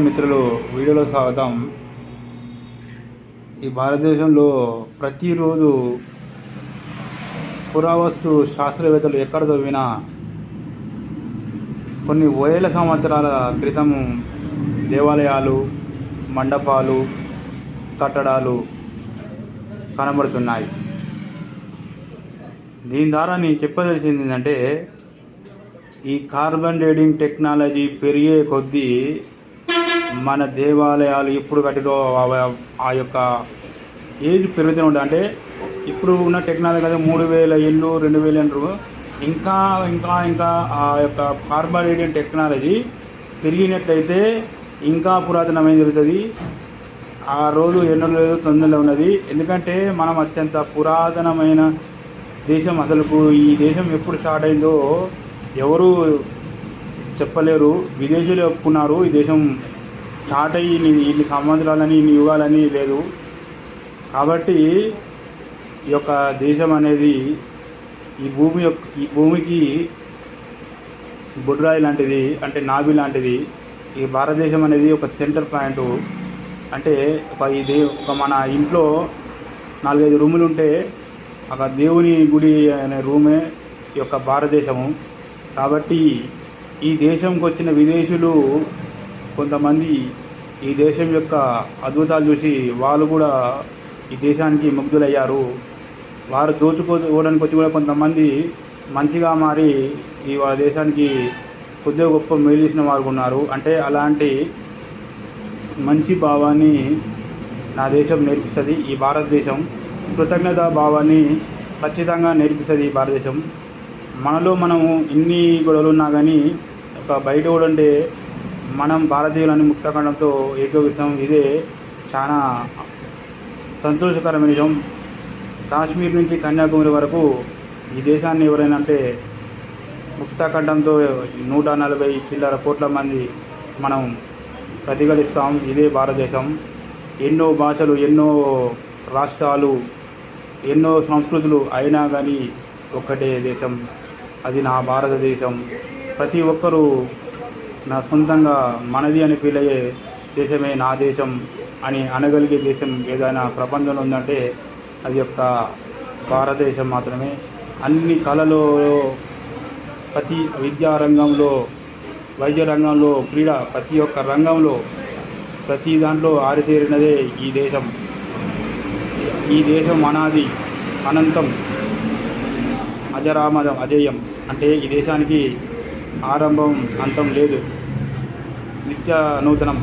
మిత్రులు, వీడియోలో స్వాగతం. ఈ భారతదేశంలో ప్రతిరోజు పురావస్తు శాస్త్రవేత్తలు ఎక్కడ తవ్వినా కొన్ని వేల సంవత్సరాల క్రితం దేవాలయాలు, మండపాలు, కట్టడాలు కనబడుతున్నాయి. దీని ద్వారా నేను చెప్పదలిచింది ఏంటంటే, ఈ కార్బన్ డేటింగ్ టెక్నాలజీ పెరిగే కొద్దీ మన దేవాలయాలు ఎప్పుడు కట్టిదో ఆ యొక్క ఏజ్ పెరుగుతూనే ఉంటుంది. అంటే ఇప్పుడు ఉన్న టెక్నాలజీ కదా 3000 ఏళ్ళు 2000 అంటారు. ఇంకా ఇంకా ఇంకా ఆ యొక్క కార్బన్ డేటింగ్ టెక్నాలజీ పెరిగినట్లయితే ఇంకా పురాతనమైన జరుగుతుంది. ఆ రోజు ఎన్నో లేదు తొందరలో ఉన్నది. ఎందుకంటే మనం అత్యంత పురాతనమైన దేశం. అసలుకు ఈ దేశం ఎప్పుడు స్టార్ట్ అయిందో ఎవరు చెప్పలేరు. విదేశీయులు ఒప్పుకున్నారు ఈ దేశం స్టార్ట్ అయ్యి ఇన్ని సంవత్సరాలని ఇన్ని యుగాలని లేదు. కాబట్టి ఈ యొక్క దేశం అనేది ఈ భూమికి బుడ్రాయి లాంటిది, అంటే నాభి లాంటిది. ఈ భారతదేశం అనేది ఒక సెంటర్ పాయింట్. అంటే ఒక మన ఇంట్లో 4-5 రూములు ఉంటే ఒక దేవుని గుడి అనే రూమే ఈ యొక్క భారతదేశము. కాబట్టి ఈ దేశంకి వచ్చిన విదేశీయులు కొంతమంది ఈ దేశం యొక్క అద్భుతాలు చూసి వాళ్ళు కూడా ఈ దేశానికి ముగ్ధులయ్యారు. వారు దోచుకోవడానికి వచ్చి కూడా కొంతమంది మంచిగా మారి ఈ దేశానికి కొద్దిగా గొప్ప మేలు చేసిన వారు ఉన్నారు. అంటే అలాంటి మంచి భావాన్ని నా దేశం నేర్పిస్తుంది. ఈ భారతదేశం కృతజ్ఞత భావాన్ని ఖచ్చితంగా నేర్పిస్తుంది ఈ భారతదేశం. మనలో మనము ఇన్ని గొడవలు ఉన్నా కానీ ఒక బయట కూడా అంటే మనం భారతీయులని ముక్తఖండంతో ఏకీభవిస్తాం. ఇదే చాలా సంతోషకరమైన విషయం. కాశ్మీర్ నుంచి కన్యాకుమారి వరకు ఈ దేశాన్ని ఎవరైనా అంటే ముక్తఖండంతో 140 చిల్లర కోట్ల మంది మనం ప్రతిఘటిస్తాం. ఇదే భారతదేశం. ఎన్నో భాషలు, ఎన్నో రాష్ట్రాలు, ఎన్నో సంస్కృతులు అయినా కానీ ఒక్కటే దేశం, అది నా భారతదేశం. ప్రతి ఒక్కరూ నా సొంతంగా మనది అని ఫీల్ అయ్యే దేశమే నా దేశం అని అనగలిగే దేశం ఏదైనా ప్రపంచంలో ఉందంటే అది యొక్క భారతదేశం మాత్రమే. అన్ని కళలో, ప్రతి విద్యా రంగంలో, వైద్య రంగంలో, క్రీడ, ప్రతి ఒక్క రంగంలో, ప్రతి దాంట్లో ఆరితేరినదే ఈ దేశం. ఈ దేశం అనాది, అనంతం, అజరామరం, అజేయం. అంటే ఈ దేశానికి ఆరంభం అంతం లేదు, నిత్య నూతనం.